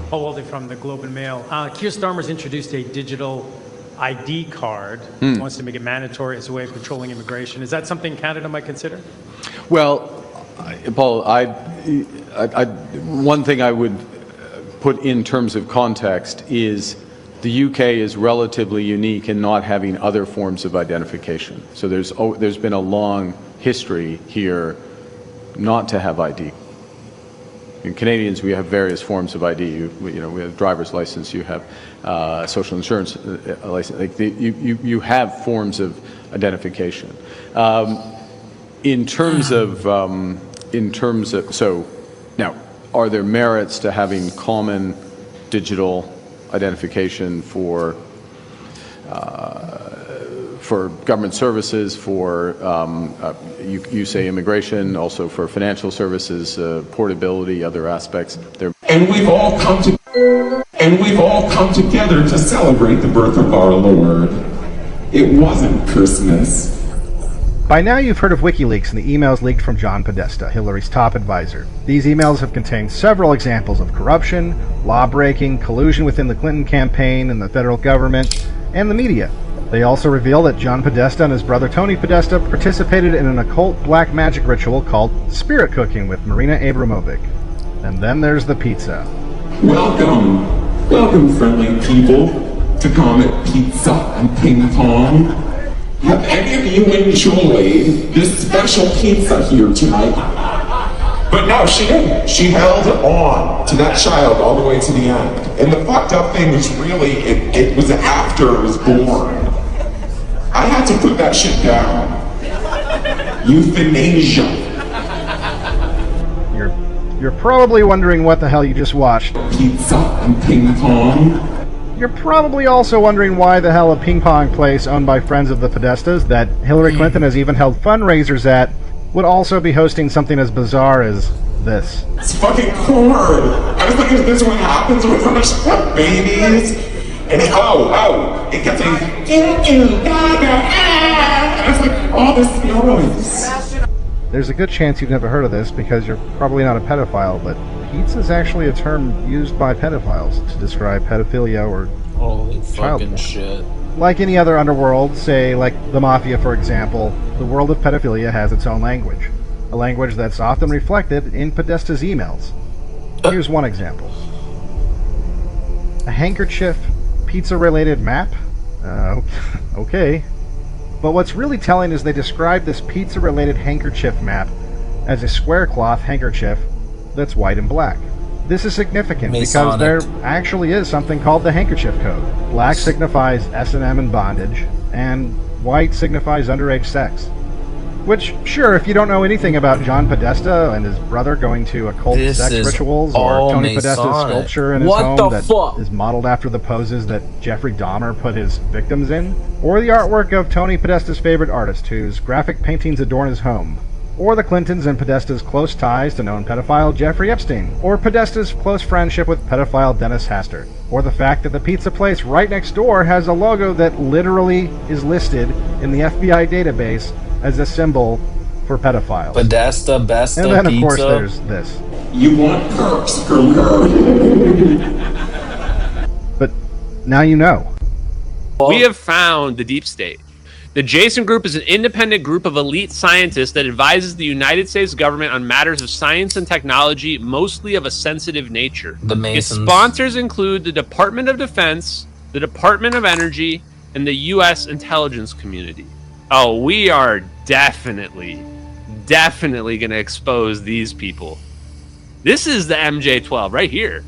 Paul Walde from the Globe and Mail. Keir Starmer's introduced a digital ID card. Wants to make it mandatory as a way of controlling immigration. Is that something Canada might consider? Well, Paul, one thing I would put in terms of context is the UK is relatively unique in not having other forms of identification. So there's been a long history here not to have ID. In Canadians, we have various forms of ID. We have driver's license. You have social insurance license. Like you have forms of identification. In terms of so now, are there merits to having common digital identification for government services, for you say immigration, also for financial services, portability, other aspects? And we've all come together to celebrate the birth of our Lord. It wasn't Christmas. By now you've heard of WikiLeaks and the emails leaked from John Podesta, Hillary's top advisor. These emails have contained several examples of corruption, law-breaking, collusion within the Clinton campaign and the federal government, and the media. They also reveal that John Podesta and his brother Tony Podesta participated in an occult black magic ritual called spirit cooking with Marina Abramovic. And then there's the pizza. Welcome friendly people to Comet Pizza and Ping Pong. Have any of you enjoyed this special pizza here tonight? But no, she didn't. She held on to that child all the way to the end. And the fucked up thing was really, it was after it was born. I had to put that shit down. Euthanasia. You're probably wondering what the hell you just watched. Pizza and ping pong. You're probably also wondering why the hell a ping pong place owned by friends of the Podestas that Hillary Clinton has even held fundraisers at would also be hosting something as bizarre as this. It's fucking corn. I was thinking this is what happens when I have babies. And it kept saying, and it's like all this noise. There's a good chance you've never heard of this because you're probably not a pedophile, but pizza is actually a term used by pedophiles to describe pedophilia or holy child fucking porn. shit. Like any other underworld, say like the Mafia for example, the world of pedophilia has its own language. A language that's often reflected in Podesta's emails. Here's one example. A handkerchief pizza-related map? Okay. But what's really telling is they describe this pizza-related handkerchief map as a square cloth handkerchief that's white and black. This is significant because there actually is something called the handkerchief code. Black signifies S&M and bondage, and white signifies underage sex. Which, sure, if you don't know anything about John Podesta and his brother going to occult sex rituals, or Tony Podesta's sculpture in his home that is modeled after the poses that Jeffrey Dahmer put his victims in, or the artwork of Tony Podesta's favorite artist whose graphic paintings adorn his home, or the Clintons and Podesta's close ties to known pedophile Jeffrey Epstein, or Podesta's close friendship with pedophile Dennis Hastert, or the fact that the pizza place right next door has a logo that literally is listed in the FBI database as a symbol for pedophiles. Podesta, Besta, and then, of pizza. course, there's this. You want perks from her. But now you know. We have found the deep state. The Jason Group is an independent group of elite scientists that advises the United States government on matters of science and technology, mostly of a sensitive nature. The Masons. Its sponsors include the Department of Defense, the Department of Energy, and the U.S. intelligence community. Oh, we are definitely going to expose these people. This is the MJ-12 right here.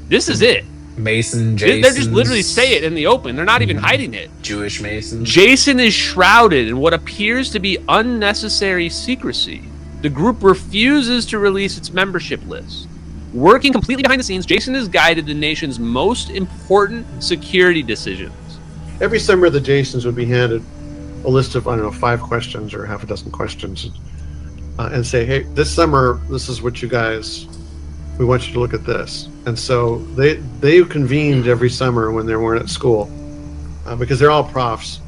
This is it. Mason, Jason. They're just literally say it in the open. They're not even hiding it. Jewish Masons. Jason is shrouded in what appears to be unnecessary secrecy. The group refuses to release its membership list. Working completely behind the scenes, Jason has guided the nation's most important security decisions. Every summer, the Jasons would be handed a list of, 5 questions or half a dozen questions and say, hey, this summer, this is what you guys, we want you to look at this. And so they convened every summer when they weren't at school because they're all profs.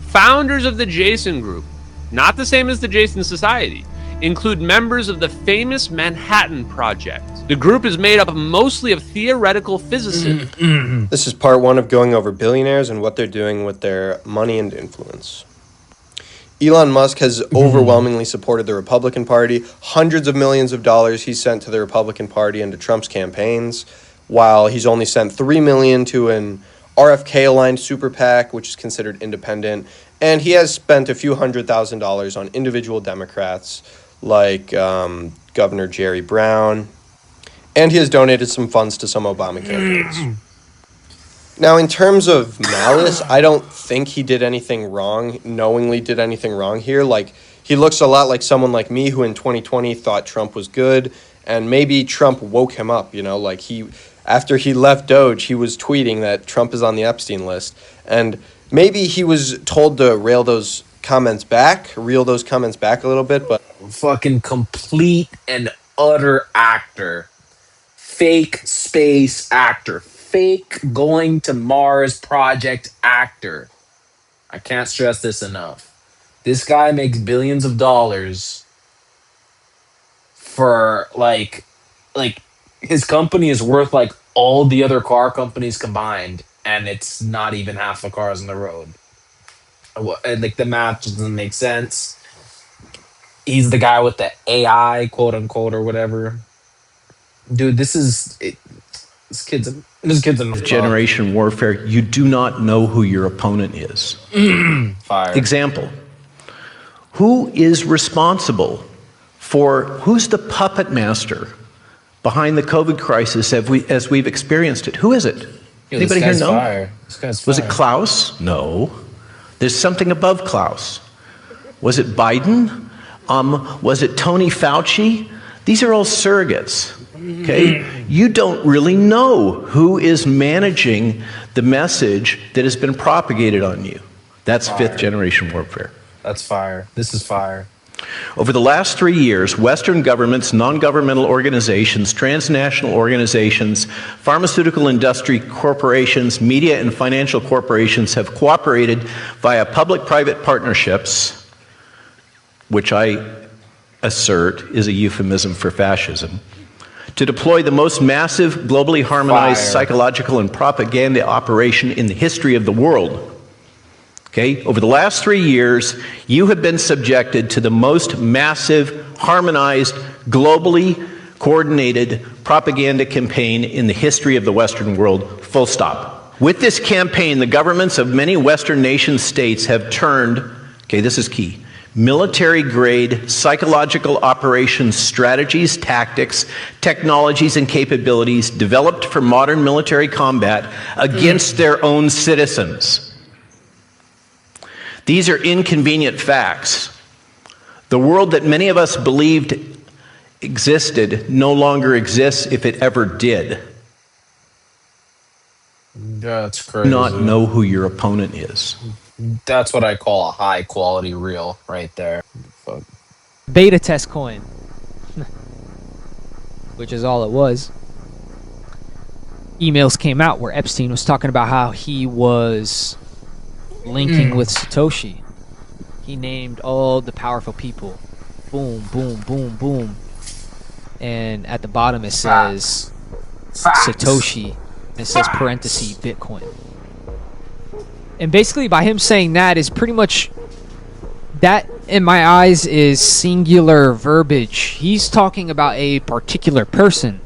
Founders of the Jason Group, not the same as the Jason Society, include members of the famous Manhattan Project, The group is made up mostly of theoretical physicists. This is part one of going over billionaires and what they're doing with their money and influence. Elon Musk has overwhelmingly supported the Republican Party. Hundreds of millions of dollars he's sent to the Republican Party and to Trump's campaigns, while he's only sent $3 million to an RFK-aligned super PAC, which is considered independent. And he has spent a few $100,000 on individual Democrats like Governor Jerry Brown. And he has donated some funds to some Obama campaigns. Now, in terms of malice, I don't think he did anything wrong, knowingly did anything wrong here. Like, he looks a lot like someone like me who in 2020 thought Trump was good, and maybe Trump woke him up, you know, like after he left Doge, he was tweeting that Trump is on the Epstein list, and maybe he was told to reel those comments back a little bit, but... Fucking complete and utter actor. Fake space actor. Fake going to Mars project actor. I can't stress this enough. This guy makes billions of dollars for like his company is worth like all the other car companies combined, and it's not even half the cars on the road. And like the math doesn't make sense. He's the guy with the AI, quote unquote, or whatever. Dude, this kid's in generation warfare. You do not know who your opponent is. Fire. Example. Who is responsible who's the puppet master behind the COVID crisis as we've experienced it? Who is it? Yo, Anybody here know? Fire. This guy's Was fire. it Klaus? No. There's something above Klaus. Was it Biden? Was it Tony Fauci? These are all surrogates. Okay? You don't really know who is managing the message that has been propagated on you. That's fifth generation warfare. That's fire. This is fire. Over the last 3 years, Western governments, non-governmental organizations, transnational organizations, pharmaceutical industry corporations, media and financial corporations have cooperated via public-private partnerships, which I assert is a euphemism for fascism, to deploy the most massive, globally harmonized psychological and propaganda operation in the history of the world. Okay? Over the last 3 years, you have been subjected to the most massive, harmonized, globally coordinated propaganda campaign in the history of the Western world, full stop. With this campaign, the governments of many Western nation states have turned, okay, this is key, military-grade psychological operations strategies, tactics, technologies, and capabilities developed for modern military combat against their own citizens. These are inconvenient facts. The world that many of us believed existed no longer exists if it ever did. That's crazy. Not know who your opponent is. That's what I call a high quality reel right there. Fuck. Beta test coin, which is all it was. Emails came out where Epstein was talking about how he was linking with Satoshi. He named all the powerful people. Boom, boom, boom, boom. And at the bottom it says Satoshi. And it says parenthesis Bitcoin. And basically by him saying that is pretty much, that in my eyes is singular verbiage. He's talking about a particular person.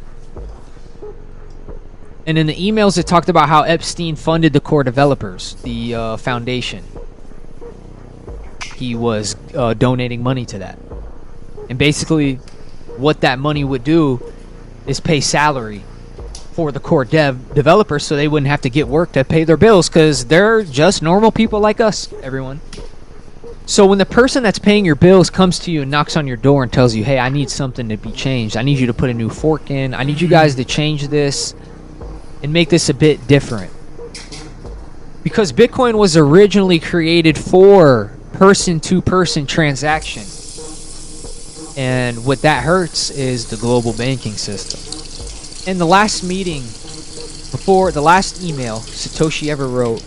And in the emails, it talked about how Epstein funded the core developers, the foundation. He was donating money to that. And basically, what that money would do is pay salary for the core developers so they wouldn't have to get work to pay their bills, because they're just normal people like us, everyone. So when the person that's paying your bills comes to you and knocks on your door and tells you, hey, I need something to be changed. I need you to put a new fork in. I need you guys to change this and make this a bit different. Because Bitcoin was originally created for person-to-person transaction. And what that hurts is the global banking system. In the last meeting, before the last email Satoshi ever wrote,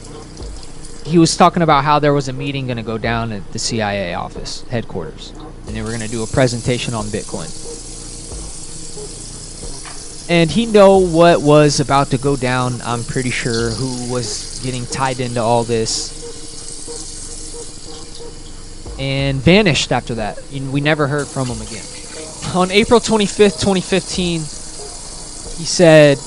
he was talking about how there was a meeting going to go down at the CIA office, headquarters. And they were going to do a presentation on Bitcoin. And he know what was about to go down, I'm pretty sure, who was getting tied into all this. And vanished after that. We never heard from him again. On April 25th, 2015, he said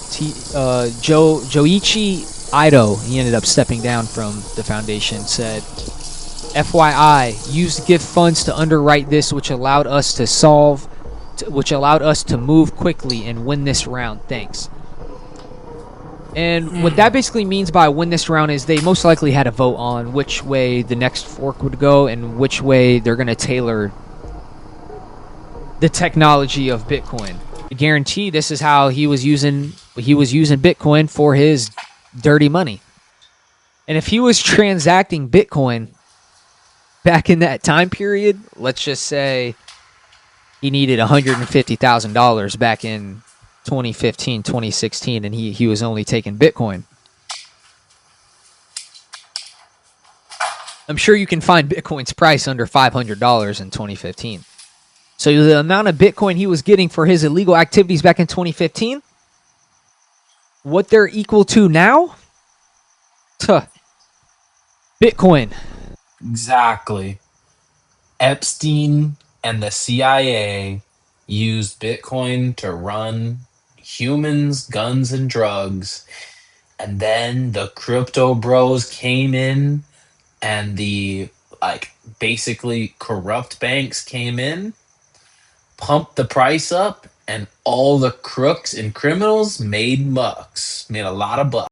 Joichi Ido, he ended up stepping down from the foundation, said, FYI, used gift funds to underwrite this, which allowed us to move quickly and win this round. Thanks. And what that basically means by win this round is they most likely had a vote on which way the next fork would go and which way they're going to tailor the technology of Bitcoin. I guarantee this is how he was using Bitcoin for his dirty money. And if he was transacting Bitcoin back in that time period, let's just say he needed $150,000 back in 2015, 2016, and he was only taking Bitcoin. I'm sure you can find Bitcoin's price under $500 in 2015. So the amount of Bitcoin he was getting for his illegal activities back in 2015, what they're equal to now? Bitcoin. Exactly. Epstein and the CIA used Bitcoin to run humans, guns, and drugs. And then the crypto bros came in and the basically corrupt banks came in, pumped the price up, and all the crooks and criminals made a lot of bucks.